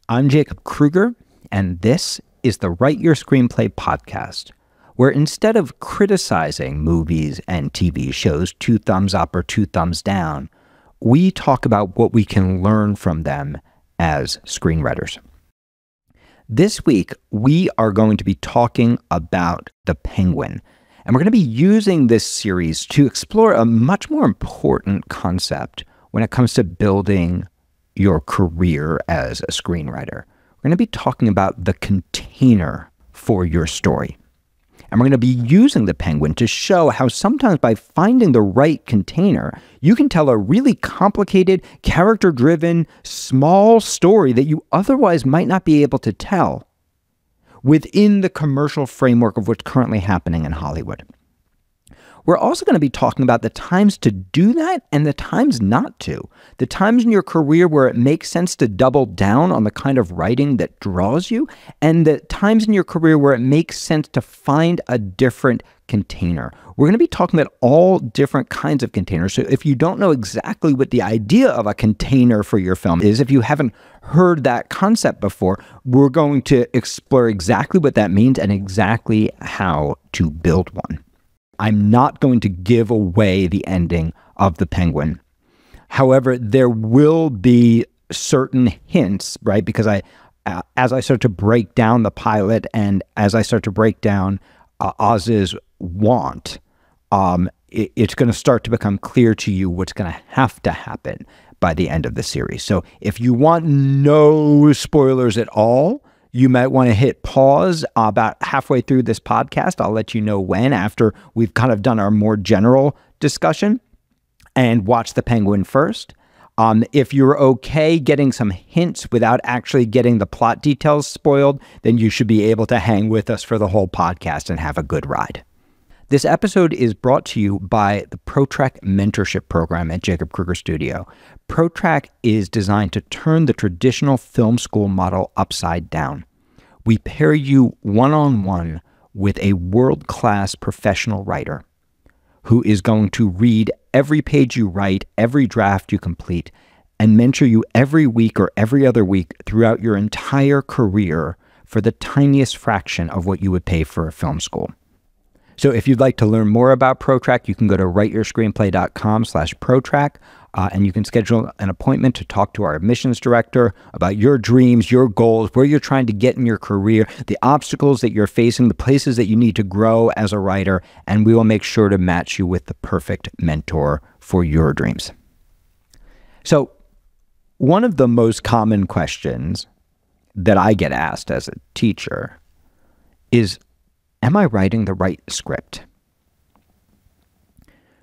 I'm Jacob Kruger, and this is the Write Your Screenplay podcast, where instead of criticizing movies and TV shows 2 thumbs up or 2 thumbs down, we talk about what we can learn from them as screenwriters. This week, we are going to be talking about The Penguin, and we're going to be using this series to explore a much more important concept when it comes to building your career as a screenwriter. We're going to be talking about the container for your story. And we're going to be using The Penguin to show how sometimes by finding the right container, you can tell a really complicated, character-driven, small story that you otherwise might not be able to tell within the commercial framework of what's currently happening in Hollywood. We're also going to be talking about the times to do that and the times not to. The times in your career where it makes sense to double down on the kind of writing that draws you, and the times in your career where it makes sense to find a different container. We're going to be talking about all different kinds of containers. So if you don't know exactly what the idea of a container for your film is, if you haven't heard that concept before, we're going to explore exactly what that means and exactly how to build one. I'm not going to give away the ending of The Penguin. However, there will be certain hints, right? Because as I start to break down the pilot and as I start to break down Oz's want, it's going to start to become clear to you what's going to have to happen by the end of the series. So if you want no spoilers at all, you might want to hit pause about halfway through this podcast. I'll let you know when, after we've kind of done our more general discussion, and watch The Penguin first. If you're okay getting some hints without actually getting the plot details spoiled, then you should be able to hang with us for the whole podcast and have a good ride. This episode is brought to you by the ProTrack Mentorship Program at Jacob Kruger Studio. ProTrack is designed to turn the traditional film school model upside down. We pair you one-on-one with a world-class professional writer who is going to read every page you write, every draft you complete, and mentor you every week or every other week throughout your entire career for the tiniest fraction of what you would pay for a film school. So if you'd like to learn more about ProTrack, you can go to writeyourscreenplay.com/ProTrack, and you can schedule an appointment to talk to our admissions director about your dreams, your goals, where you're trying to get in your career, the obstacles that you're facing, the places that you need to grow as a writer, and we will make sure to match you with the perfect mentor for your dreams. So one of the most common questions that I get asked as a teacher is, am I writing the right script?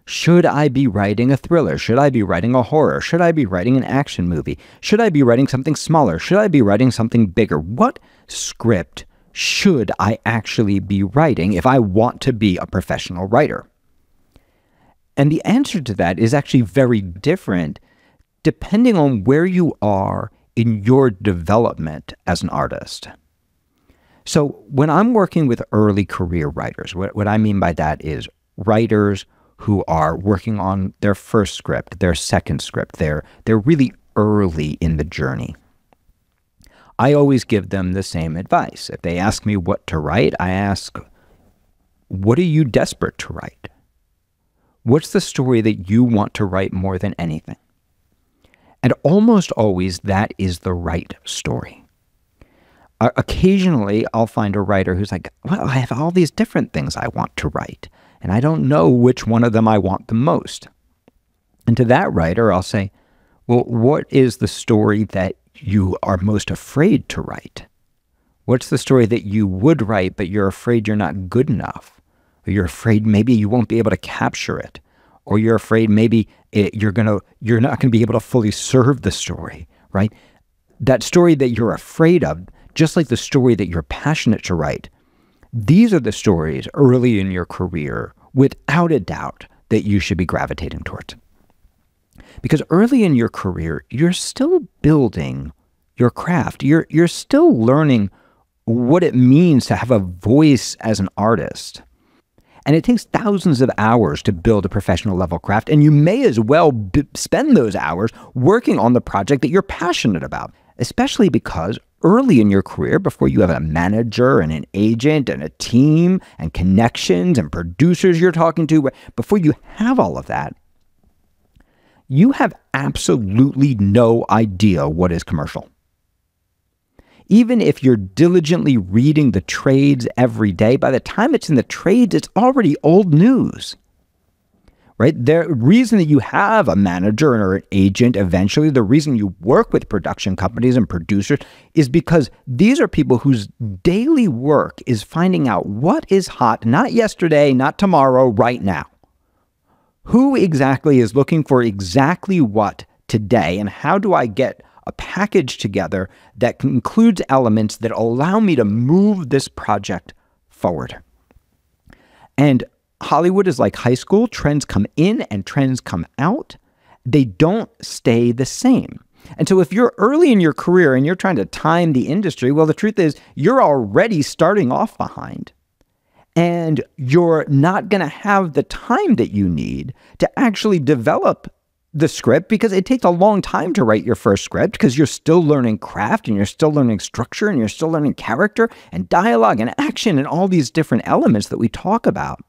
Should I be writing a thriller? Should I be writing a horror? Should I be writing an action movie? Should I be writing something smaller? Should I be writing something bigger? What script should I actually be writing if I want to be a professional writer? And the answer to that is actually very different depending on where you are in your development as an artist. So when I'm working with early career writers, what I mean by that is writers who are working on their first script, their second script, they're really early in the journey. I always give them the same advice. If they ask me what to write, I ask, what are you desperate to write? What's the story that you want to write more than anything? And almost always that is the right story. Occasionally, I'll find a writer who's like, well, I have all these different things I want to write, and I don't know which one of them I want the most. And to that writer, I'll say, well, what is the story that you are most afraid to write? What's the story that you would write, but you're afraid you're not good enough? Or you're afraid maybe you won't be able to capture it? Or you're afraid maybe you're not going to be able to fully serve the story, right? That story that you're afraid of, just like the story that you're passionate to write, these are the stories early in your career, without a doubt, that you should be gravitating towards. Because early in your career, you're still building your craft. You're still learning what it means to have a voice as an artist. And it takes thousands of hours to build a professional level craft, and you may as well spend those hours working on the project that you're passionate about, especially because early in your career, before you have a manager and an agent and a team and connections and producers you're talking to, before you have all of that, you have absolutely no idea what is commercial. Even if you're diligently reading the trades every day, by the time it's in the trades, it's already old news. Right? The reason that you have a manager or an agent eventually, the reason you work with production companies and producers is because these are people whose daily work is finding out what is hot, not yesterday, not tomorrow, right now. Who exactly is looking for exactly what today, and how do I get a package together that includes elements that allow me to move this project forward? And Hollywood is like high school. Trends come in and trends come out. They don't stay the same. And so if you're early in your career and you're trying to time the industry, well, the truth is you're already starting off behind. And you're not going to have the time that you need to actually develop the script, because it takes a long time to write your first script, because you're still learning craft and you're still learning structure and you're still learning character and dialogue and action and all these different elements that we talk about.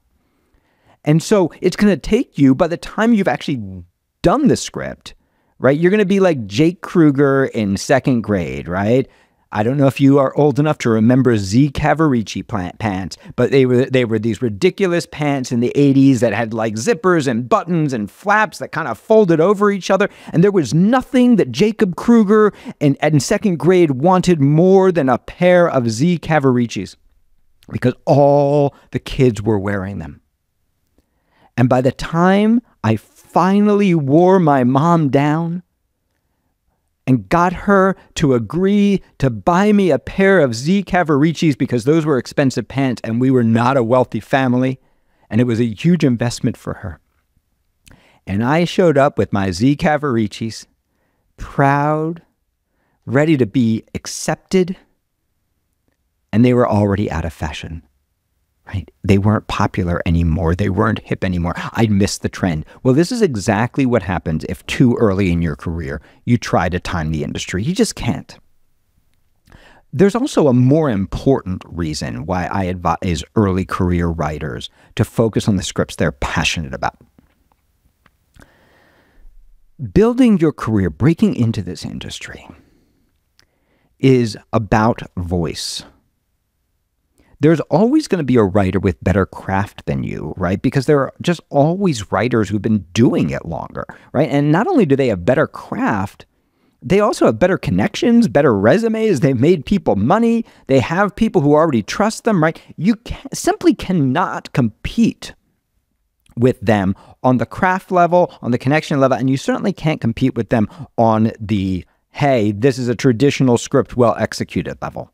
And so it's going to take you, by the time you've actually done the script, right? You're going to be like Jake Kruger in second grade, right? I don't know if you are old enough to remember Z Cavaricci pants, but they were these ridiculous pants in the 80s that had like zippers and buttons and flaps that kind of folded over each other. And there was nothing that Jacob Kruger in second grade wanted more than a pair of Z Cavariccis, because all the kids were wearing them. And by the time I finally wore my mom down and got her to agree to buy me a pair of Z Cavariccis, because those were expensive pants and we were not a wealthy family, and it was a huge investment for her. And I showed up with my Z Cavariccis, proud, ready to be accepted, and they were already out of fashion. Right? They weren't popular anymore. They weren't hip anymore. I'd missed the trend. Well, this is exactly what happens if too early in your career you try to time the industry. You just can't. There's also a more important reason why I advise early career writers to focus on the scripts they're passionate about. Building your career, breaking into this industry, is about voice. There's always going to be a writer with better craft than you, right? Because there are just always writers who've been doing it longer, right? And not only do they have better craft, they also have better connections, better resumes. They've made people money. They have people who already trust them, right? You simply cannot compete with them on the craft level, on the connection level, and you certainly can't compete with them on the, hey, this is a traditional script well executed level.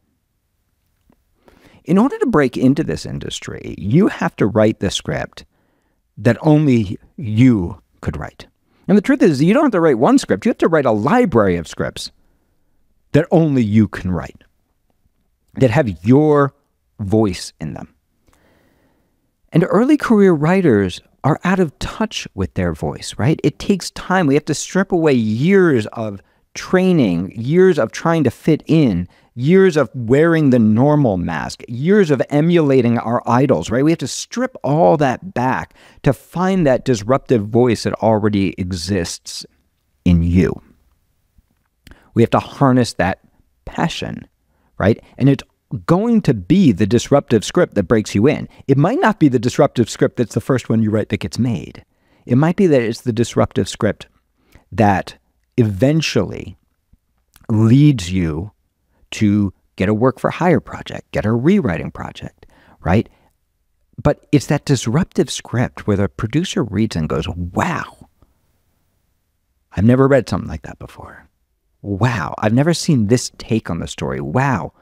In order to break into this industry, you have to write the script that only you could write. And the truth is, you don't have to write one script. You have to write a library of scripts that only you can write, that have your voice in them. And early career writers are out of touch with their voice, right? It takes time. We have to strip away years of training, years of trying to fit in, years of wearing the normal mask, years of emulating our idols, right? We have to strip all that back to find that disruptive voice that already exists in you. We have to harness that passion, right? And it's going to be the disruptive script that breaks you in. It might not be the disruptive script that's the first one you write that gets made. It might be that it's the disruptive script that eventually leads you to get a work for hire project, get a rewriting project, right? But it's that disruptive script where the producer reads and goes, wow, I've never read something like that before. Wow, I've never seen this take on the story. Wow,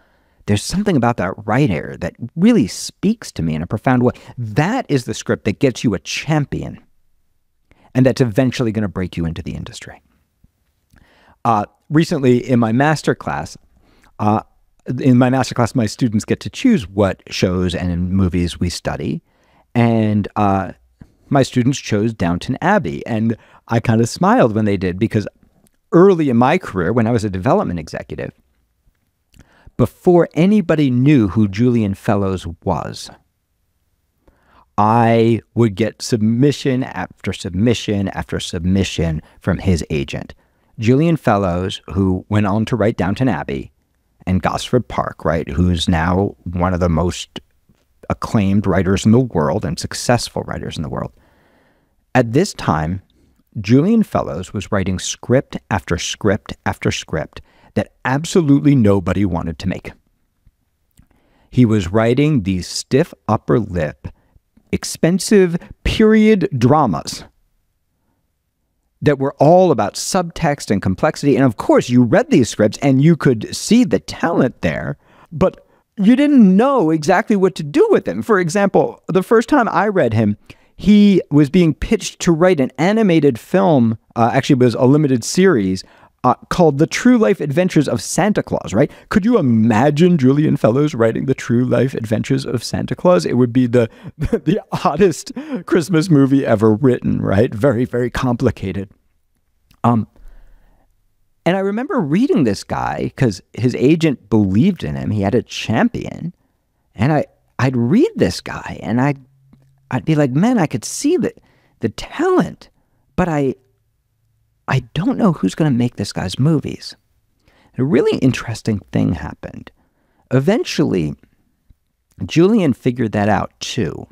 there's something about that writer that really speaks to me in a profound way. That is the script that gets you a champion, and that's eventually going to break you into the industry. Recently, in my masterclass, my students get to choose what shows and movies we study. And my students chose Downton Abbey. And I kind of smiled when they did, because early in my career, when I was a development executive, before anybody knew who Julian Fellowes was, I would get submission after submission after submission from his agent. Julian Fellowes, who went on to write Downton Abbey and Gosford Park, right, who's now one of the most acclaimed writers in the world and successful writers in the world. At this time, Julian Fellowes was writing script after script after script that absolutely nobody wanted to make. He was writing these stiff upper lip, expensive period dramas that were all about subtext and complexity. And of course, you read these scripts and you could see the talent there, but you didn't know exactly what to do with them. For example, the first time I read him, he was being pitched to write an animated film, actually it was a limited series, called The True Life Adventures of Santa Claus, right? Could you imagine Julian Fellowes writing The True Life Adventures of Santa Claus? It would be the oddest Christmas movie ever written, right? Very, very complicated. And I remember reading this guy because his agent believed in him. He had a champion. And I'd read this guy and I'd be like, man, I could see the talent, but I don't know who's going to make this guy's movies. A really interesting thing happened. Eventually, Julian figured that out too.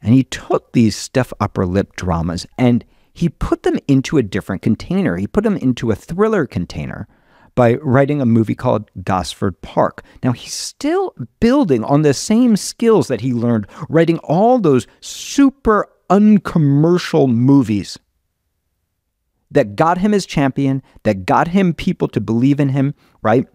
And he took these stiff upper lip dramas and he put them into a different container. He put them into a thriller container by writing a movie called Gosford Park. Now, he's still building on the same skills that he learned writing all those super uncommercial movies that got him his champion, that got him people to believe in him, right?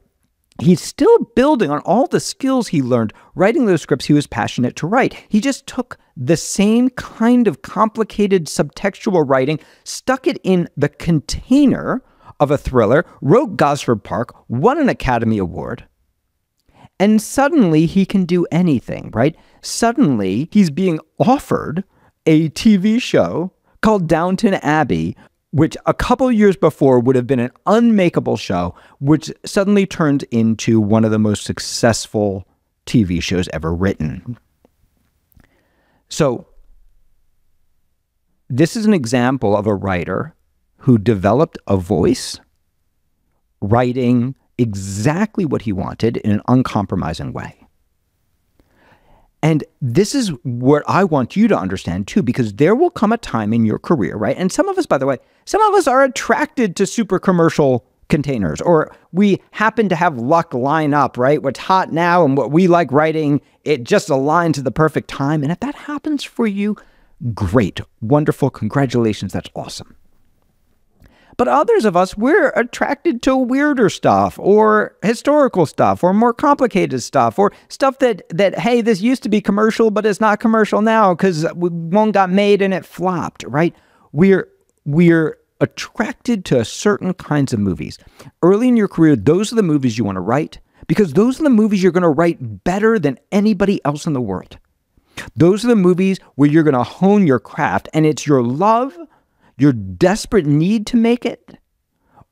He's still building on all the skills he learned writing those scripts he was passionate to write. He just took the same kind of complicated subtextual writing, stuck it in the container of a thriller, wrote Gosford Park, won an Academy Award, and suddenly he can do anything, right? Suddenly he's being offered a TV show called Downton Abbey, which a couple years before would have been an unmakeable show, which suddenly turned into one of the most successful TV shows ever written. So this is an example of a writer who developed a voice, writing exactly what he wanted in an uncompromising way. And this is what I want you to understand too, because there will come a time in your career, right? And some of us, by the way, some of us are attracted to super commercial containers, or we happen to have luck line up, right? What's hot now and what we like writing, it just aligns to the perfect time. And if that happens for you, great, wonderful, congratulations, that's awesome. But others of us, we're attracted to weirder stuff or historical stuff or more complicated stuff or stuff that hey, this used to be commercial, but it's not commercial now because one got made and it flopped, right? We're attracted to certain kinds of movies. Early in your career, those are the movies you want to write because those are the movies you're going to write better than anybody else in the world. Those are the movies where you're going to hone your craft, and it's your love, your desperate need to make it,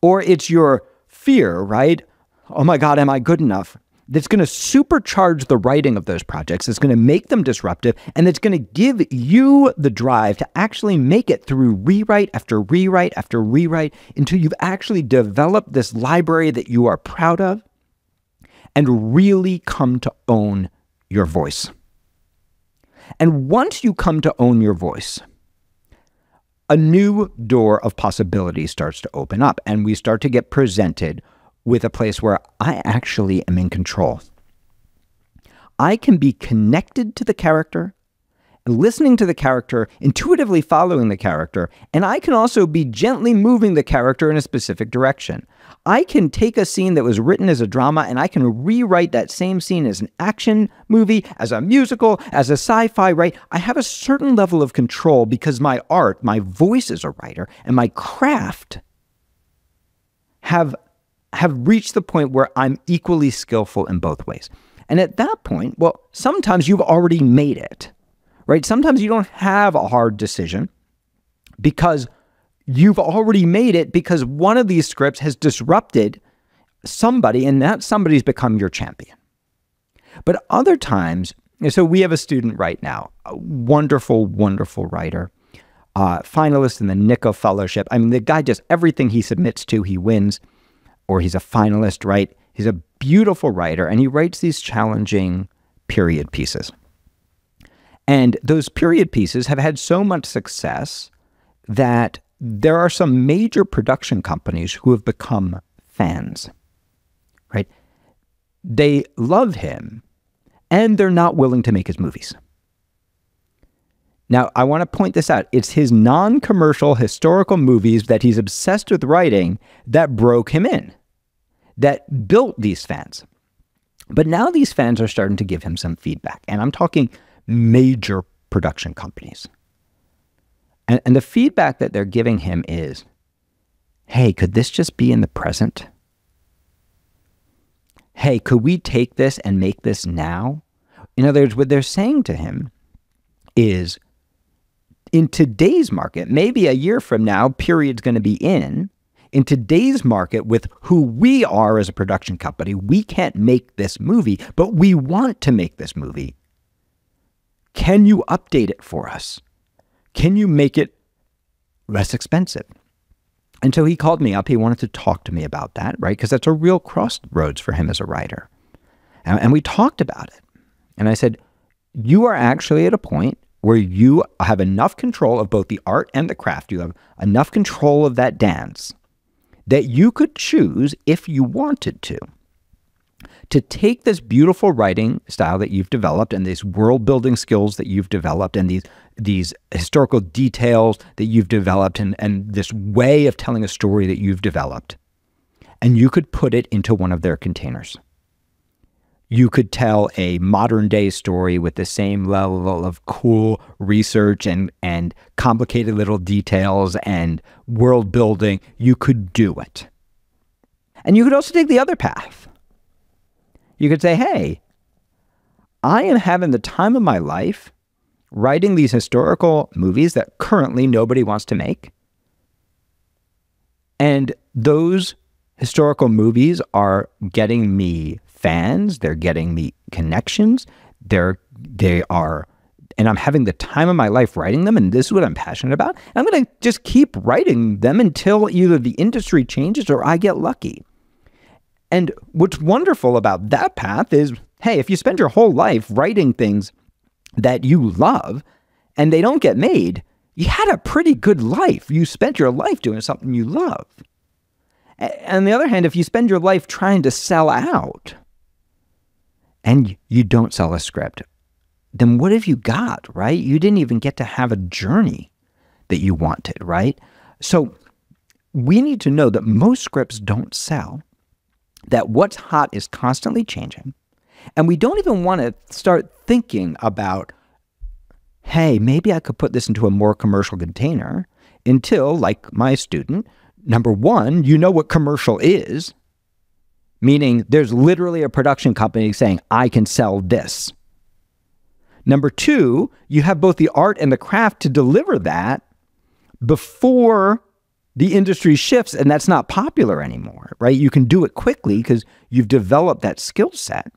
or it's your fear, right? Oh my God, am I good enough? That's going to supercharge the writing of those projects. It's going to make them disruptive, and it's going to give you the drive to actually make it through rewrite after rewrite after rewrite until you've actually developed this library that you are proud of and really come to own your voice. And once you come to own your voice, a new door of possibility starts to open up, and we start to get presented with a place where I actually am in control. I can be connected to the character, listening to the character, intuitively following the character, and I can also be gently moving the character in a specific direction. I can take a scene that was written as a drama and I can rewrite that same scene as an action movie, as a musical, as a sci-fi, right? I have a certain level of control because my art, my voice as a writer, and my craft have reached the point where I'm equally skillful in both ways. And at that point, well, sometimes you've already made it, right? Sometimes you don't have a hard decision because you've already made it because one of these scripts has disrupted somebody, and that somebody's become your champion. But other times, so we have a student right now, a wonderful, wonderful writer, finalist in the Nico Fellowship. I mean, the guy just, everything he submits to, he wins, or he's a finalist, right? He's a beautiful writer, and he writes these challenging period pieces. And those period pieces have had so much success that there are some major production companies who have become fans, right? They love him, and they're not willing to make his movies. Now, I want to point this out. It's his non-commercial historical movies that he's obsessed with writing that broke him in, that built these fans. But now these fans are starting to give him some feedback, and I'm talking major production companies. And the feedback that they're giving him is, hey, could this just be in the present? Hey, could we take this and make this now? In other words, what they're saying to him is, in today's market, maybe a year from now, period's going to be in today's market with who we are as a production company, we can't make this movie, but we want to make this movie. Can you update it for us? Can you make it less expensive? And so he called me up. He wanted to talk to me about that, right? Because that's a real crossroads for him as a writer. And we talked about it. And I said, you are actually at a point where you have enough control of both the art and the craft. You have enough control of that dance that you could choose, if you wanted to take this beautiful writing style that you've developed and these world-building skills that you've developed and these historical details that you've developed and this way of telling a story that you've developed, and you could put it into one of their containers. You could tell a modern-day story with the same level of cool research and complicated little details and world-building. You could do it. And you could also take the other path. You could say, hey, I am having the time of my life writing these historical movies that currently nobody wants to make. And those historical movies are getting me fans, they're getting me connections, they are, and I'm having the time of my life writing them, and this is what I'm passionate about. And I'm going to just keep writing them until either the industry changes or I get lucky. And what's wonderful about that path is, hey, if you spend your whole life writing things that you love and they don't get made, you had a pretty good life. You spent your life doing something you love. On the other hand, if you spend your life trying to sell out and you don't sell a script, then what have you got, right? You didn't even get to have a journey that you wanted, right? So we need to know that most scripts don't sell, that what's hot is constantly changing, and we don't even want to start thinking about, hey, maybe I could put this into a more commercial container until, like my student, number one, you know what commercial is, meaning there's literally a production company saying, I can sell this. Number two, you have both the art and the craft to deliver that before the industry shifts and that's not popular anymore, right? You can do it quickly because you've developed that skill set.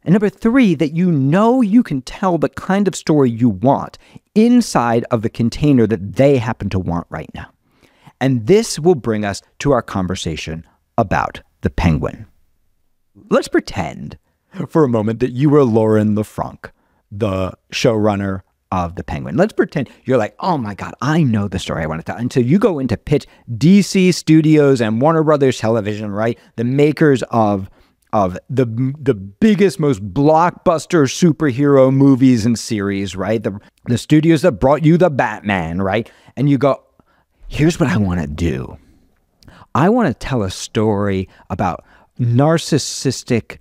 And number three, that you know you can tell the kind of story you want inside of the container that they happen to want right now. And this will bring us to our conversation about The Penguin. Let's pretend for a moment that you were Lauren LeFranc, the showrunner of The Penguin. Let's pretend you're like, oh my God, I know the story I want to tell. And so you go in to pitch DC Studios and Warner Brothers Television, right? The makers of the biggest, most blockbuster superhero movies and series, right? The studios that brought you the Batman, right? And you go, here's what I want to do. I want to tell a story about narcissistic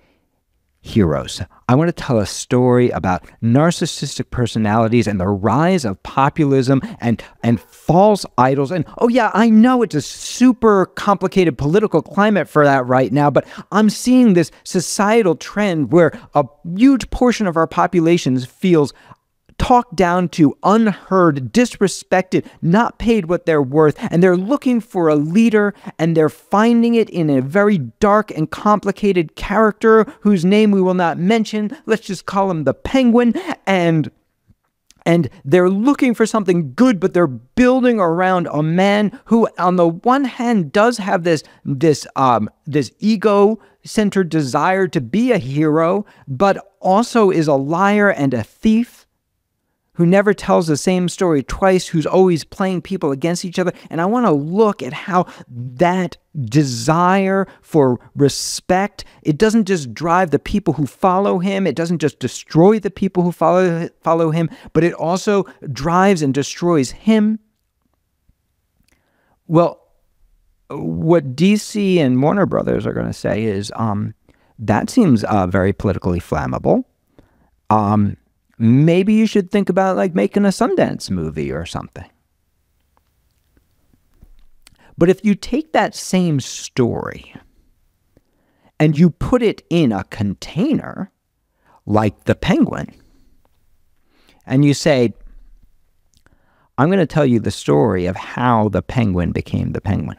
heroes. I want to tell a story about narcissistic personalities and the rise of populism and false idols. And oh yeah, I know it's a super complicated political climate for that right now, but I'm seeing this societal trend where a huge portion of our populations feels talked down to, unheard, disrespected, not paid what they're worth, and they're looking for a leader, and they're finding it in a very dark and complicated character whose name we will not mention. Let's just call him the Penguin, and they're looking for something good, but they're building around a man who, on the one hand, does have this ego-centered desire to be a hero, but also is a liar and a thief who never tells the same story twice, who's always playing people against each other. And I want to look at how that desire for respect, it doesn't just drive the people who follow him, it doesn't just destroy the people who follow him, but it also drives and destroys him. Well, what DC and Warner Brothers are going to say is, that seems very politically flammable. Maybe you should think about like making a Sundance movie or something. But if you take that same story and you put it in a container like the Penguin, and you say, I'm going to tell you the story of how the Penguin became the Penguin.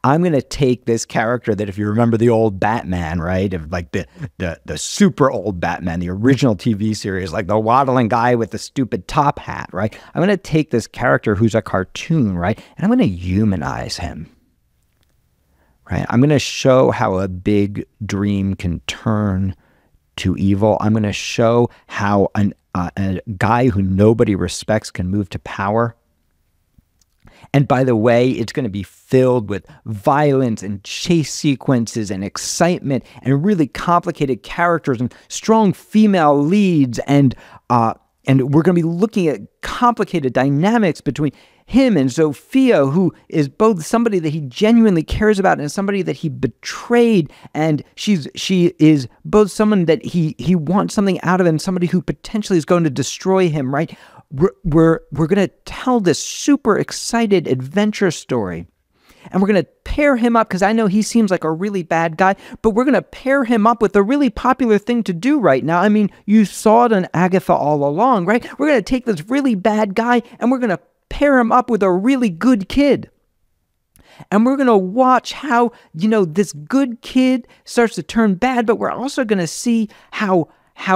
I'm going to take this character that, if you remember the old Batman, right, of like the super old Batman, the original TV series, like the waddling guy with the stupid top hat, right? I'm going to take this character who's a cartoon, right, and I'm going to humanize him, right? I'm going to show how a big dream can turn to evil. I'm going to show how a guy who nobody respects can move to power. And by the way, it's going to be filled with violence and chase sequences and excitement and really complicated characters and strong female leads. And we're going to be looking at complicated dynamics between him and Sophia, who is both somebody that he genuinely cares about and somebody that he betrayed. And she is both someone that he wants something out of and somebody who potentially is going to destroy him, right? We're going to tell this super excited adventure story, and we're going to pair him up, because I know he seems like a really bad guy, but we're going to pair him up with a really popular thing to do right now. I mean, you saw it in Agatha all along, right? We're going to take this really bad guy and we're going to pair him up with a really good kid. And we're going to watch how, this good kid starts to turn bad, but we're also going to see how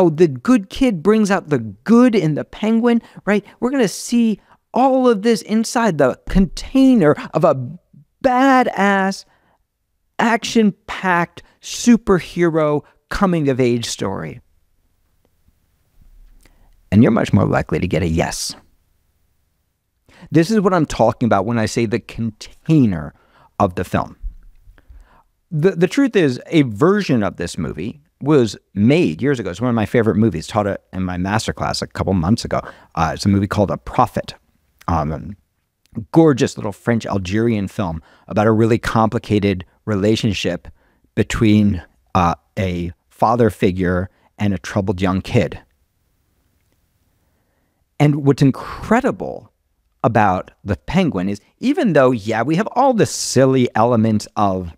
the good kid brings out the good in the Penguin, right? We're going to see all of this inside the container of a badass, action-packed superhero coming-of-age story. And you're much more likely to get a yes. This is what I'm talking about when I say the container of the film. The truth is, a version of this movie was made years ago. It's one of my favorite movies. Taught it in my masterclass a couple months ago. It's a movie called A Prophet. Gorgeous little French Algerian film about a really complicated relationship between a father figure and a troubled young kid. And what's incredible about the Penguin is, even though, yeah, we have all the silly elements of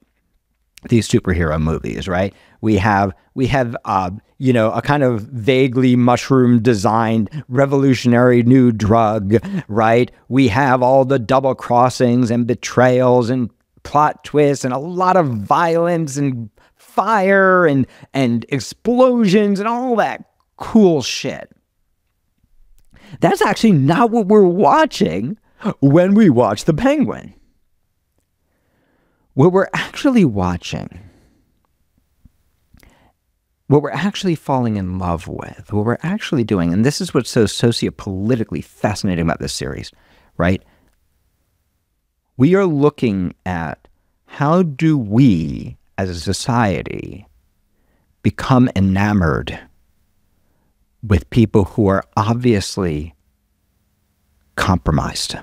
these superhero movies, right? We have a kind of vaguely mushroom designed revolutionary new drug, right? We have all the double crossings and betrayals and plot twists and a lot of violence and fire and explosions and all that cool shit. That's actually not what we're watching when we watch The Penguin. What we're actually watching, what we're actually falling in love with, what we're actually doing, and this is what's so sociopolitically fascinating about this series, right? We are looking at how do we, as a society, become enamored with people who are obviously compromised,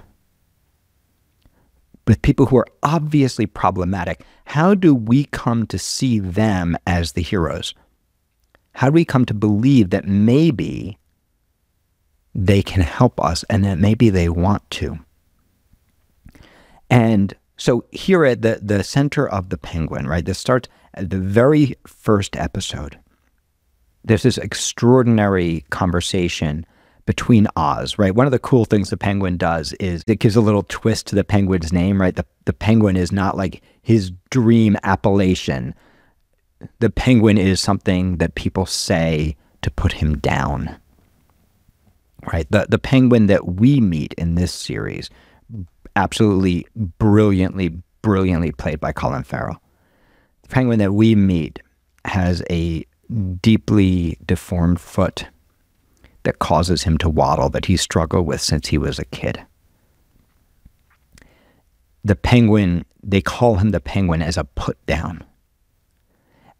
with people who are obviously problematic. How do we come to see them as the heroes? How do we come to believe that maybe they can help us and that maybe they want to? And so here at the center of The Penguin, right, this starts at the very first episode. There's this extraordinary conversation between Oz, right? One of the cool things the Penguin does is it gives a little twist to the Penguin's name, right? The Penguin is not like his dream appellation. The Penguin is something that people say to put him down, right? The Penguin that we meet in this series, absolutely brilliantly played by Colin Farrell. The Penguin that we meet has a deeply deformed foot that causes him to waddle, that he struggled with since he was a kid. The Penguin, they call him the Penguin as a put down.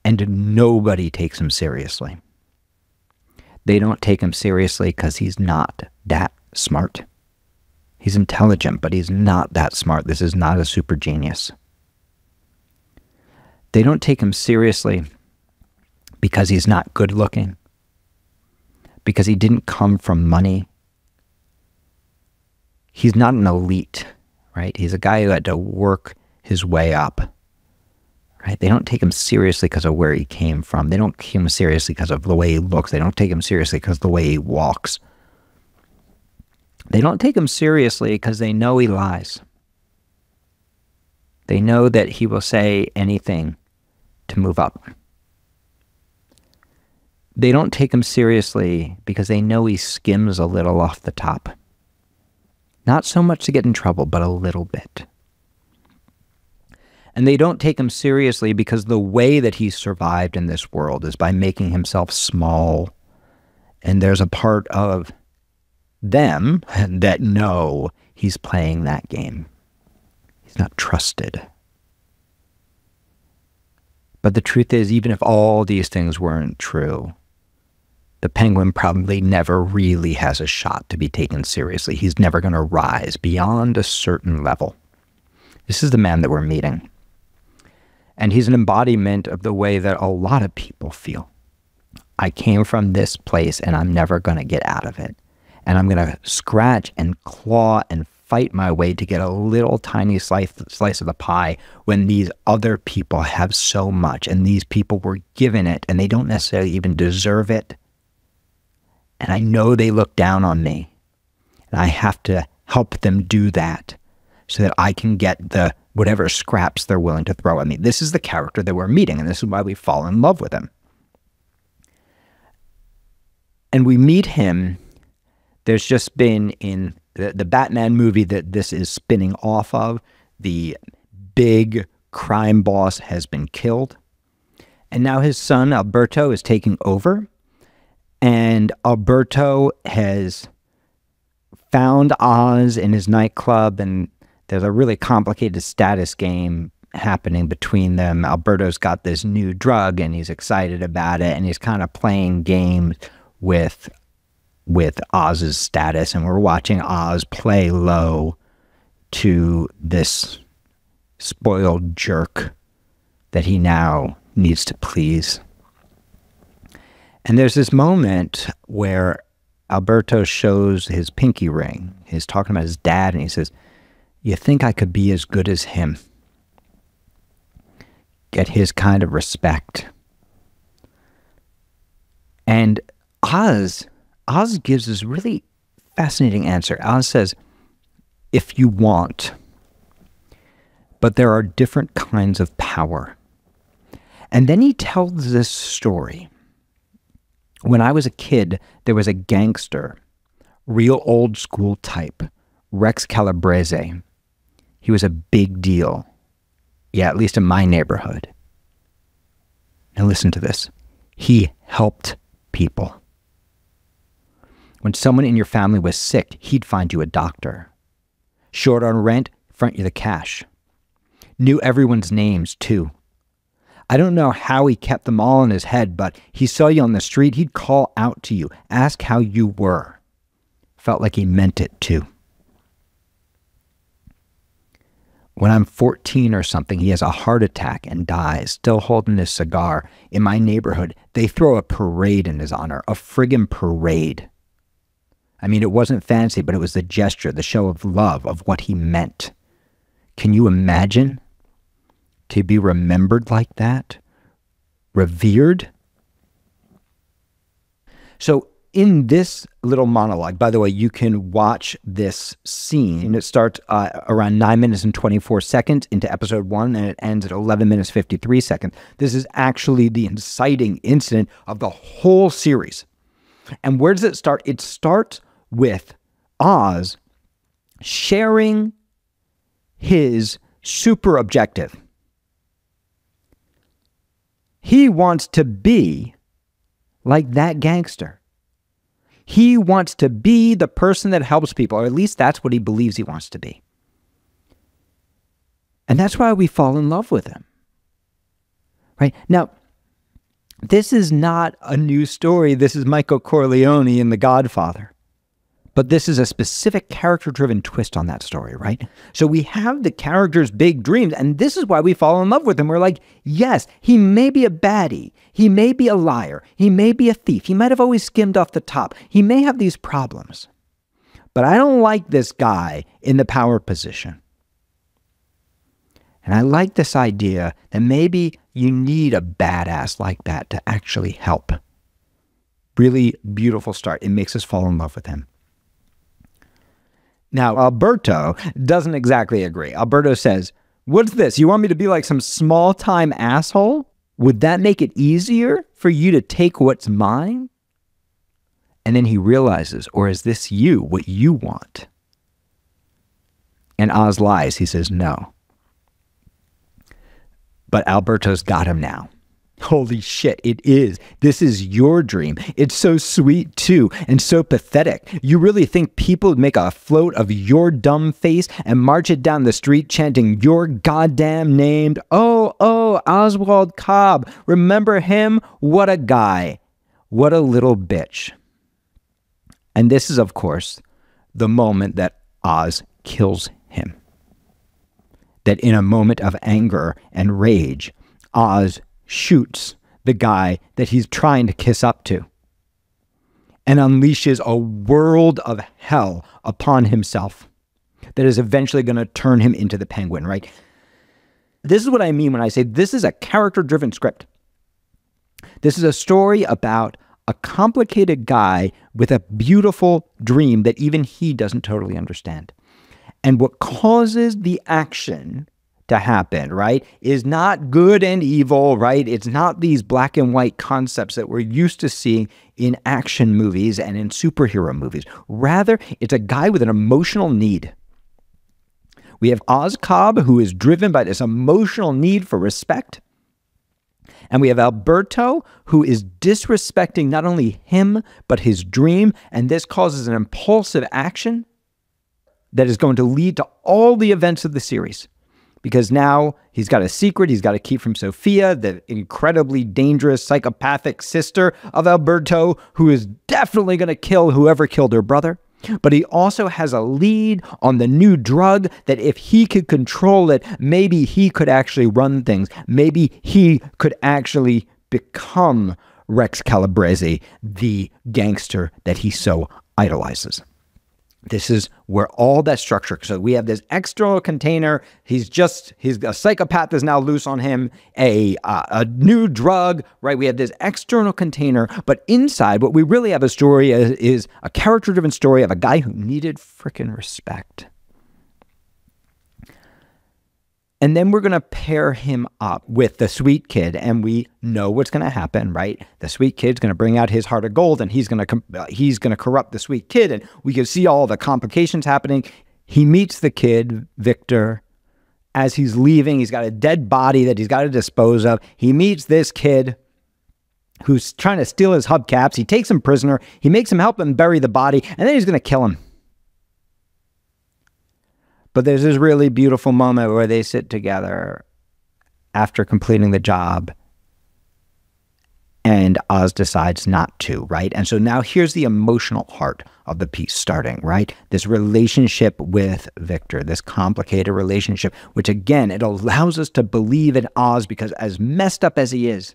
And nobody takes him seriously. They don't take him seriously because he's not that smart. He's intelligent, but he's not that smart. This is not a super genius. They don't take him seriously because he's not good looking, because he didn't come from money. He's not an elite, right? He's a guy who had to work his way up, right? They don't take him seriously because of where he came from. They don't take him seriously because of the way he looks. They don't take him seriously because of the way he walks. They don't take him seriously because they know he lies. They know that he will say anything to move up. They don't take him seriously because they know he skims a little off the top. Not so much to get in trouble, but a little bit. And they don't take him seriously because the way that he survived in this world is by making himself small. And there's a part of them that know he's playing that game. He's not trusted. But the truth is, even if all these things weren't true, the Penguin probably never really has a shot to be taken seriously. He's never going to rise beyond a certain level. This is the man that we're meeting. And he's an embodiment of the way that a lot of people feel. I came from this place and I'm never going to get out of it. And I'm going to scratch and claw and fight my way to get a little tiny slice of the pie when these other people have so much and these people were given it and they don't necessarily even deserve it. And I know they look down on me, and I have to help them do that so that I can get the whatever scraps they're willing to throw at me. This is the character that we're meeting, and this is why we fall in love with him. And we meet him. There's just been in the Batman movie that this is spinning off of, the big crime boss has been killed. And now his son, Alberto, is taking over. And Alberto has found Oz in his nightclub, and there's a really complicated status game happening between them. Alberto's got this new drug, and he's excited about it, and he's kind of playing games with Oz's status, and we're watching Oz play low to this spoiled jerk that he now needs to please. And there's this moment where Alberto shows his pinky ring. He's talking about his dad, and he says, "You think I could be as good as him? Get his kind of respect." And Oz gives this really fascinating answer. Oz says, "If you want, but there are different kinds of power." And then he tells this story. When I was a kid, there was a gangster, real old school type, Rex Calabrese. He was a big deal. Yeah, at least in my neighborhood. Now listen to this. He helped people. When someone in your family was sick, he'd find you a doctor. Short on rent, front you the cash. Knew everyone's names, too. I don't know how he kept them all in his head, but he saw you on the street, he'd call out to you, ask how you were. Felt like he meant it, too. When I'm 14 or something, he has a heart attack and dies, still holding his cigar. In my neighborhood, they throw a parade in his honor, a friggin' parade. I mean, it wasn't fancy, but it was the gesture, the show of love, of what he meant. Can you imagine? To be remembered like that? Revered? So in this little monologue, by the way, you can watch this scene. It starts around 9 minutes and 24 seconds into episode 1, and it ends at 11 minutes 53 seconds. This is actually the inciting incident of the whole series. And where does it start? It starts with Oz sharing his super objective. He wants to be like that gangster. He wants to be the person that helps people, or at least that's what he believes he wants to be. And that's why we fall in love with him. Right? Now, this is not a new story. This is Michael Corleone in The Godfather. But this is a specific character-driven twist on that story, right? So we have the character's big dreams, and this is why we fall in love with him. We're like, yes, he may be a baddie. He may be a liar. He may be a thief. He might have always skimmed off the top. He may have these problems. But I don't like this guy in the power position. And I like this idea that maybe you need a badass like that to actually help. Really beautiful start. It makes us fall in love with him. Now, Alberto doesn't exactly agree. Alberto says, what's this? You want me to be like some small-time asshole? Would that make it easier for you to take what's mine? And then he realizes, or is this you, what you want? And Oz lies. He says, no. But Alberto's got him now. Holy shit, it is. This is your dream. It's so sweet, too, and so pathetic. You really think people would make a float of your dumb face and march it down the street chanting your goddamn name? Oh, Oswald Cobb. Remember him? What a guy. What a little bitch. And this is, of course, the moment that Oz kills him. That in a moment of anger and rage, Oz shoots the guy that he's trying to kiss up to and unleashes a world of hell upon himself that is eventually going to turn him into the Penguin, right? This is what I mean when I say this is a character-driven script. This is a story about a complicated guy with a beautiful dream that even he doesn't totally understand. And what causes the action to happen, right, is not good and evil, right? It's not these black and white concepts that we're used to seeing in action movies and in superhero movies. Rather, it's a guy with an emotional need. We have Oz Cobb, who is driven by this emotional need for respect. And we have Alberto, who is disrespecting not only him, but his dream. And this causes an impulsive action that is going to lead to all the events of the series. Because now he's got a secret he's got to keep from Sophia, the incredibly dangerous psychopathic sister of Alberto, who is definitely going to kill whoever killed her brother. But he also has a lead on the new drug that if he could control it, maybe he could actually run things. Maybe he could actually become Rex Calabrese, the gangster that he so idolizes. This is where all that structure, so we have this external container, a psychopath is now loose on him, a new drug, right? We have this external container, but inside what we really have a story is a character-driven story of a guy who needed frickin' respect. And then we're going to pair him up with the sweet kid, and we know what's going to happen, right? The sweet kid's going to bring out his heart of gold, and he's going to corrupt the sweet kid, and we can see all the complications happening. He meets the kid, Victor, as he's leaving. He's got a dead body that he's got to dispose of. He meets this kid who's trying to steal his hubcaps. He takes him prisoner. He makes him help him bury the body, and then he's going to kill him. But there's this really beautiful moment where they sit together after completing the job, and Oz decides not to, right? And so now here's the emotional heart of the piece starting, right? This relationship with Victor, this complicated relationship, which again, it allows us to believe in Oz because as messed up as he is,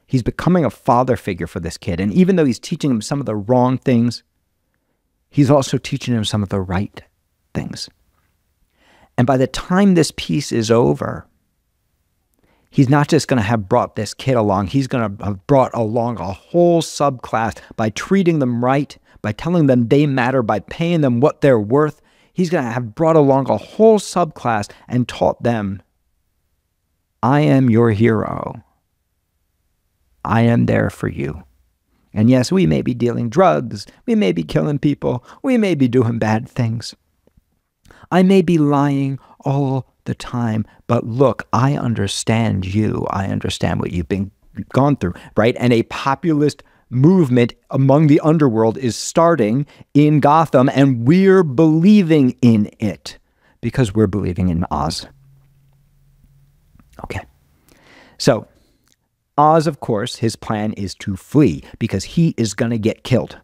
he's becoming a father figure for this kid. And even though he's teaching him some of the wrong things, he's also teaching him some of the right things. And by the time this piece is over, He's not just going to have brought this kid along. He's going to have brought along a whole subclass by treating them right, by telling them they matter, by paying them what they're worth. He's going to have brought along a whole subclass and taught them, I am your hero. I am there for you. And yes, we may be dealing drugs. We may be killing people. We may be doing bad things. I may be lying all the time, but look, I understand you. I understand what you've gone through, right? And a populist movement among the underworld is starting in Gotham, and we're believing in it because we're believing in Oz. Okay. So Oz, of course, his plan is to flee because he is going to get killed.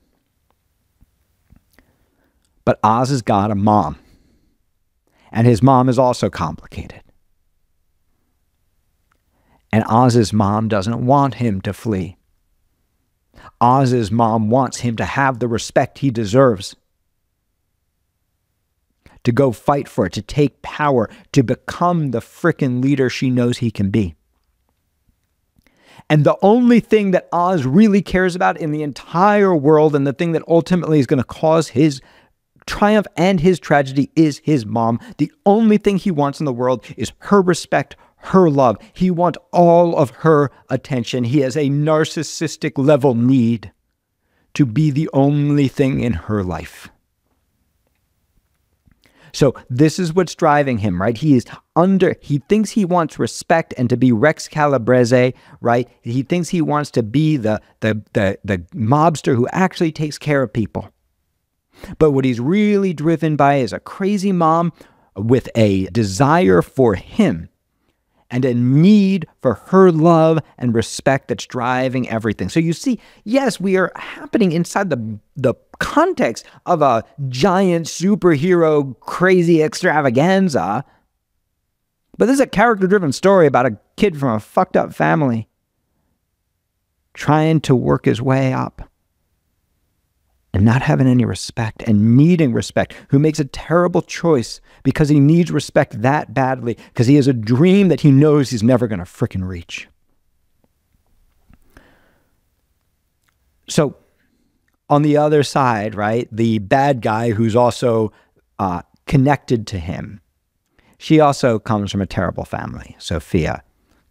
But Oz has got a mom. And his mom is also complicated. And Oz's mom doesn't want him to flee. Oz's mom wants him to have the respect he deserves. To go fight for it, to take power, to become the frickin' leader she knows he can be. And the only thing that Oz really cares about in the entire world, and the thing that ultimately is going to cause his triumph and his tragedy, is his mom. The only thing he wants in the world is her respect, her love. He wants all of her attention. He has a narcissistic level need to be the only thing in her life. So this is what's driving him, right? He thinks he wants respect and to be Rex Calabrese, right? He thinks he wants to be the mobster who actually takes care of people. But what he's really driven by is a crazy mom with a desire for him and a need for her love and respect that's driving everything. So you see, yes, we are happening inside the context of a giant superhero crazy extravaganza. But this is a character-driven story about a kid from a fucked up family trying to work his way up and not having any respect and needing respect, who makes a terrible choice because he needs respect that badly, because he has a dream that he knows he's never going to frickin' reach. So on the other side, right, the bad guy who's also connected to him, she also comes from a terrible family. Sophia.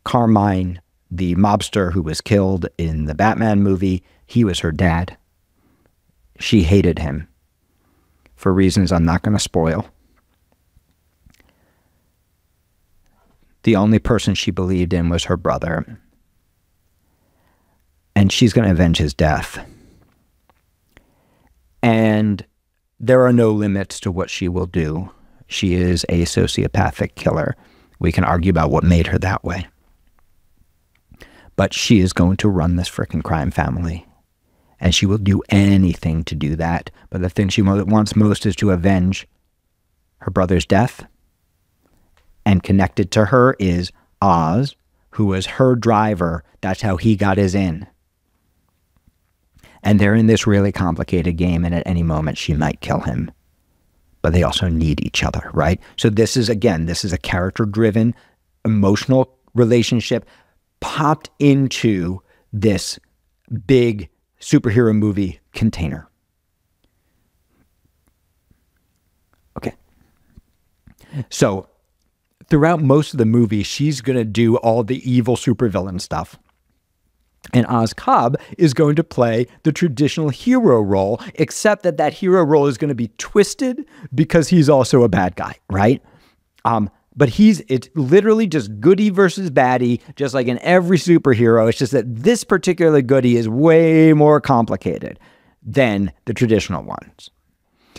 Carmine, the mobster who was killed in the Batman movie, he was her dad. She hated him for reasons I'm not going to spoil. The only person she believed in was her brother. And she's going to avenge his death. And there are no limits to what she will do. She is a sociopathic killer. We can argue about what made her that way. But she is going to run this frickin' crime family. And she will do anything to do that. But the thing she wants most is to avenge her brother's death. And connected to her is Oz, who was her driver. That's how he got his in. And they're in this really complicated game, and at any moment she might kill him. But they also need each other, right? So this is a character-driven, emotional relationship popped into this big superhero movie container. Okay. So throughout most of the movie, she's going to do all the evil supervillain stuff. And Oz Cobb is going to play the traditional hero role, except that hero role is going to be twisted because he's also a bad guy, right? But it's literally just goodie versus baddie, just like in every superhero. It's just that this particular goodie is way more complicated than the traditional ones.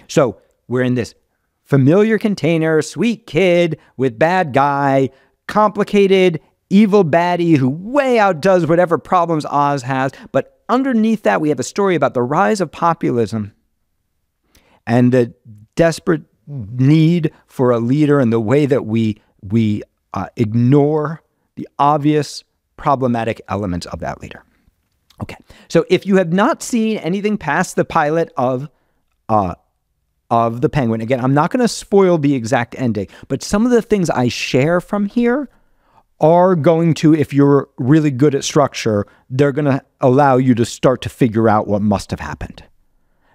So we're in this familiar container, sweet kid with bad guy, complicated evil baddie who way outdoes whatever problems Oz has. But underneath that, we have a story about the rise of populism and the desperate need for a leader and the way that we ignore the obvious problematic elements of that leader. Okay, so if you have not seen anything past the pilot of The Penguin, again, I'm not going to spoil the exact ending, but some of the things I share from here are going to, if you're really good at structure, they're going to allow you to start to figure out what must have happened.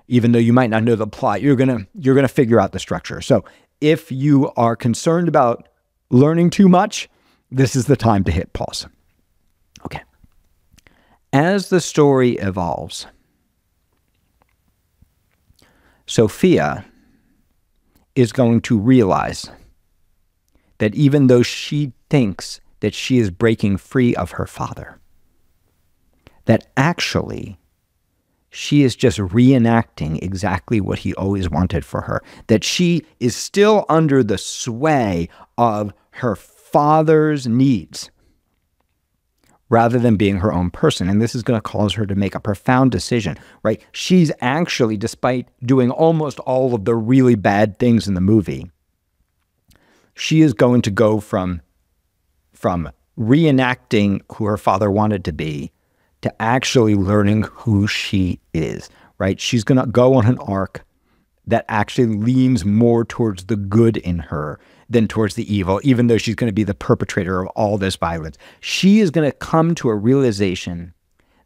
Even though you might not know the plot, you're going to figure out the structure. So if you are concerned about learning too much, this is the time to hit pause. Okay. As the story evolves, Sophia is going to realize that even though she thinks that she is breaking free of her father, that actually she is just reenacting exactly what he always wanted for her, that she is still under the sway of her father's needs rather than being her own person. And this is going to cause her to make a profound decision, right? She's actually, despite doing almost all of the really bad things in the movie, she is going to go from reenacting who her father wanted to be to actually learning who she is, right? She's going to go on an arc that actually leans more towards the good in her than towards the evil, even though she's going to be the perpetrator of all this violence. She is going to come to a realization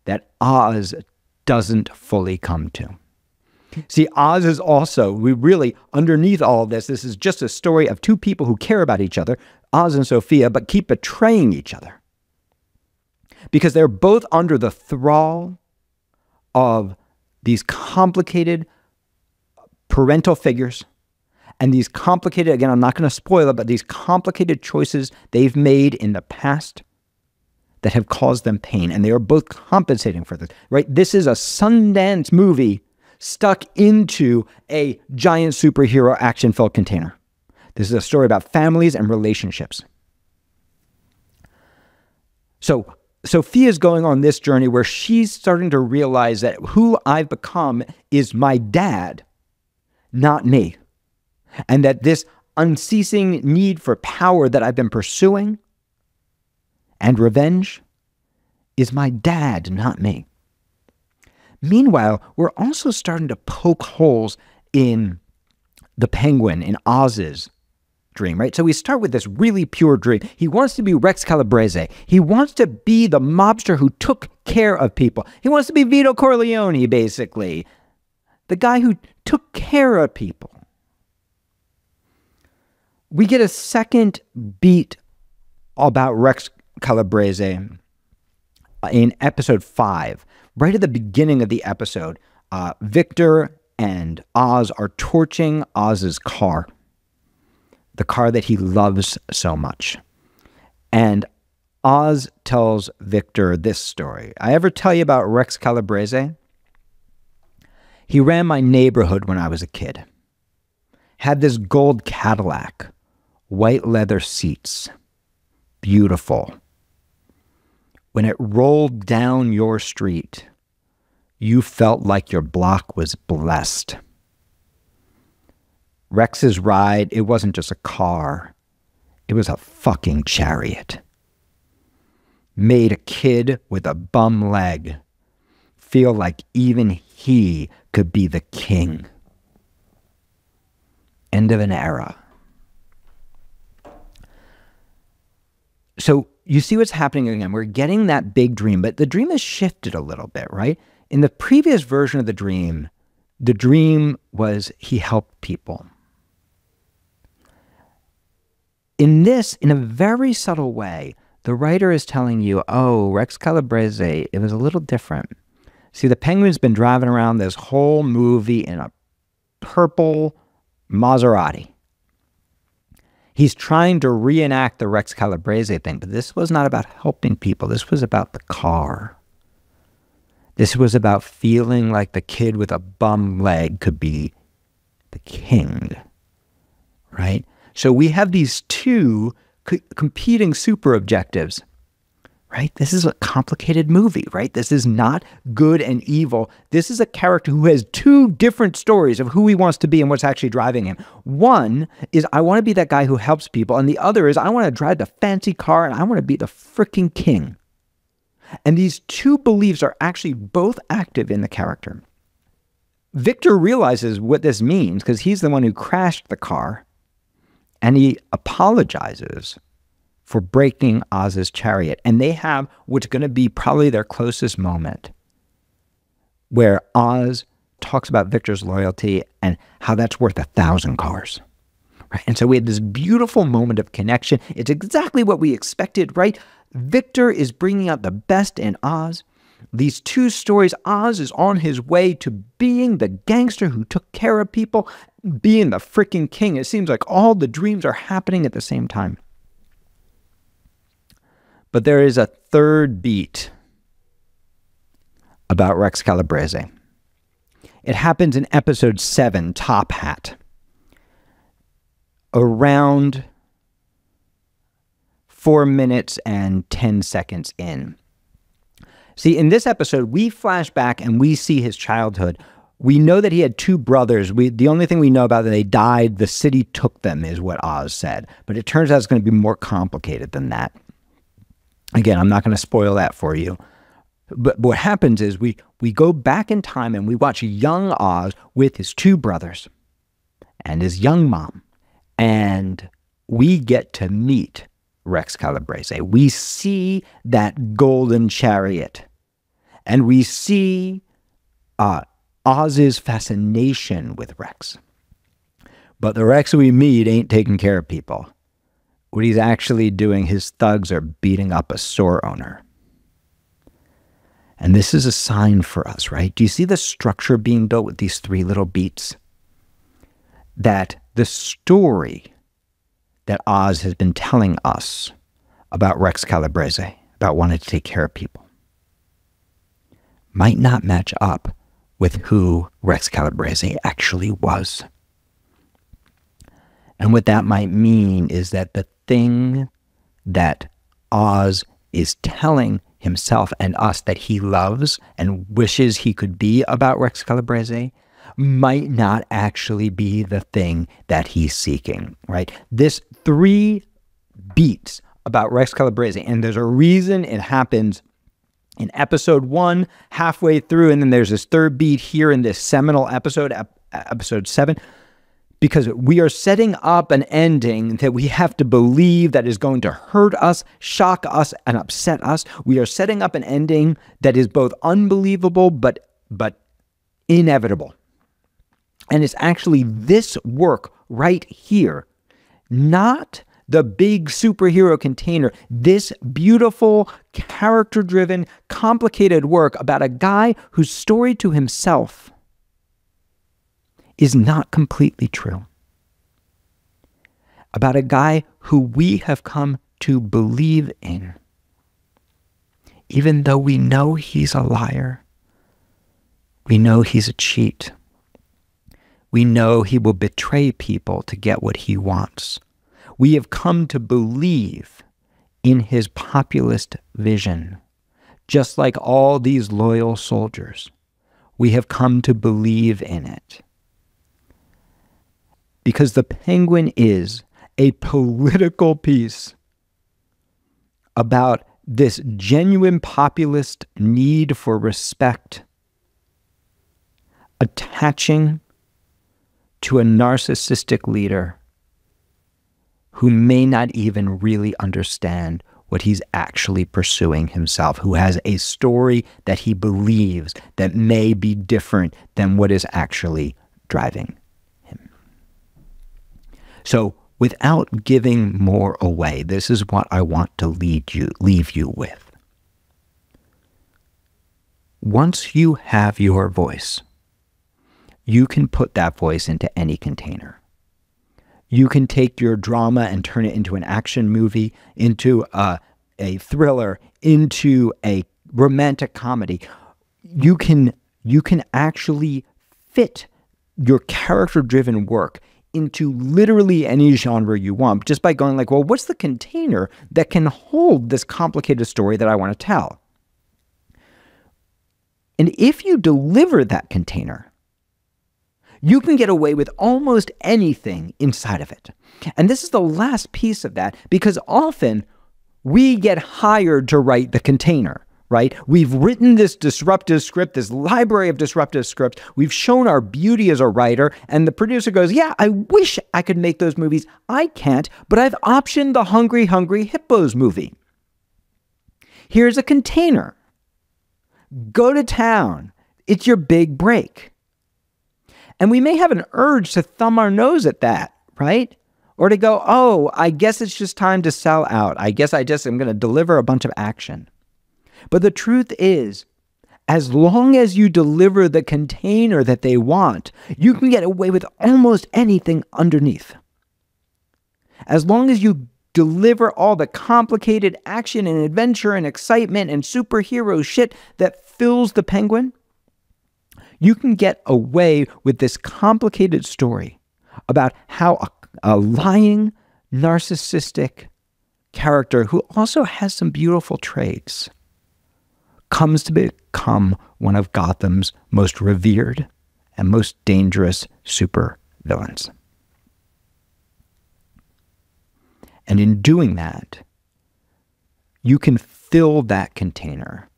that Oz doesn't fully come to. See, Oz is also, we really, underneath all of this, this is just a story of two people who care about each other, Oz and Sophia, but keep betraying each other. Because they're both under the thrall of these complicated parental figures and these complicated, again, I'm not going to spoil it, but these complicated choices they've made in the past that have caused them pain. And they are both compensating for this, right? This is a Sundance movie stuck into a giant superhero action-filled container. This is a story about families and relationships. So Sophia's going on this journey where she's starting to realize that who I've become is my dad, not me. And that this unceasing need for power that I've been pursuing and revenge is my dad, not me. Meanwhile, we're also starting to poke holes in the Penguin, in Oz's dream, right? So we start with this really pure dream. He wants to be Rex Calabrese. He wants to be the mobster who took care of people. He wants to be Vito Corleone, basically. The guy who took care of people. We get a second beat about Rex Calabrese in episode 5. Right at the beginning of the episode, Victor and Oz are torching Oz's car, the car that he loves so much. And Oz tells Victor this story. I ever tell you about Rex Calabrese? He ran my neighborhood when I was a kid. Had this gold Cadillac, white leather seats, beautiful. When it rolled down your street, you felt like your block was blessed. Rex's ride, it wasn't just a car. It was a fucking chariot. Made a kid with a bum leg feel like even he could be the king. End of an era. So you see what's happening again. We're getting that big dream, but the dream has shifted a little bit, right? In the previous version of the dream was he helped people. In this, in a very subtle way, the writer is telling you, oh, Rex Calabrese, it was a little different. See, the Penguin's been driving around this whole movie in a purple Maserati. He's trying to reenact the Rex Calabrese thing, but this was not about helping people. This was about the car. This was about feeling like the kid with a bum leg could be the king, right? So we have these two competing super objectives, right? This is a complicated movie, right? This is not good and evil. This is a character who has two different stories of who he wants to be and what's actually driving him. One is, I want to be that guy who helps people. And the other is, I want to drive the fancy car and I want to be the freaking king. And these two beliefs are actually both active in the character. Victor realizes what this means because he's the one who crashed the car. And he apologizes for breaking Oz's chariot. And they have what's going to be probably their closest moment, where Oz talks about Victor's loyalty and how that's worth 1,000 cars. Right? And so we had this beautiful moment of connection. It's exactly what we expected, right? Victor is bringing out the best in Oz. These two stories, Oz is on his way to being the gangster who took care of people, being the freaking king. It seems like all the dreams are happening at the same time. But there is a third beat about Rex Calabrese. It happens in episode 7, Top Hat. Around 4 minutes and 10 seconds in. See, in this episode, we flash back and we see his childhood. We know that he had 2 brothers. The only thing we know about that they died, the city took them, is what Oz said. But it turns out it's going to be more complicated than that. Again, I'm not going to spoil that for you. But what happens is we go back in time and we watch young Oz with his 2 brothers and his young mom. And we get to meet Rex Calabrese. We see that golden chariot. And we see Oz's fascination with Rex. But the Rex we meet ain't taking care of people. What he's actually doing, his thugs are beating up a store owner. And this is a sign for us, right? Do you see the structure being built with these 3 little beats? That the story that Oz has been telling us about Rex Calabrese, about wanting to take care of people, might not match up with who Rex Calabrese actually was. And what that might mean is that the thing that Oz is telling himself and us that he loves and wishes he could be about Rex Calabrese might not actually be the thing that he's seeking, right? This 3 beats about Rex Calabrese, and there's a reason it happens in episode 1, halfway through, and then there's this 3rd beat here in this seminal episode, episode 7, because we are setting up an ending that we have to believe that is going to hurt us, shock us, and upset us. We are setting up an ending that is both unbelievable but inevitable. And it's actually this work right here, not the big superhero container, this beautiful, character-driven, complicated work about a guy whose story to himself is not completely true. About a guy who we have come to believe in, even though we know he's a liar. We know he's a cheat. We know he will betray people to get what he wants. We have come to believe in his populist vision, just like all these loyal soldiers. We have come to believe in it. Because The Penguin is a political piece about this genuine populist need for respect, attaching to a narcissistic leader who may not even really understand what he's actually pursuing himself, who has a story that he believes that may be different than what is actually driving him. So without giving more away, this is what I want to leave you with. Once you have your voice, you can put that voice into any container. You can take your drama and turn it into an action movie, into a thriller, into a romantic comedy. You can actually fit your character-driven work into literally any genre you want, just by going like, well, what's the container that can hold this complicated story that I want to tell? And if you deliver that container, you can get away with almost anything inside of it. And this is the last piece of that, because often we get hired to write the container, right? We've written this disruptive script, this library of disruptive scripts. We've shown our beauty as a writer, and the producer goes, yeah, I wish I could make those movies. I can't, but I've optioned the Hungry Hungry Hippos movie. Here's a container. Go to town. It's your big break. And we may have an urge to thumb our nose at that, right? Or to go, oh, I guess it's just time to sell out. I guess I'm going to deliver a bunch of action. But the truth is, as long as you deliver the container that they want, you can get away with almost anything underneath. As long as you deliver all the complicated action and adventure and excitement and superhero shit that fills the Penguin, you can get away with this complicated story about how a lying, narcissistic character who also has some beautiful traits comes to become one of Gotham's most revered and most dangerous super villains. And in doing that, you can fill that container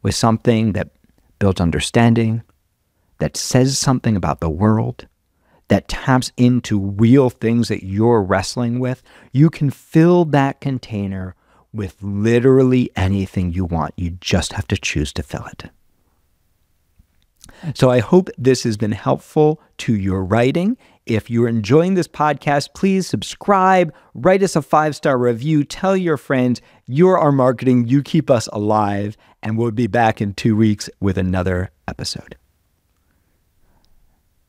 with something that builds understanding, that says something about the world, that taps into real things that you're wrestling with. You can fill that container with literally anything you want. You just have to choose to fill it. So I hope this has been helpful to your writing. If you're enjoying this podcast, please subscribe, write us a 5-star review, tell your friends. You're our marketing. You keep us alive, and we'll be back in 2 weeks with another episode.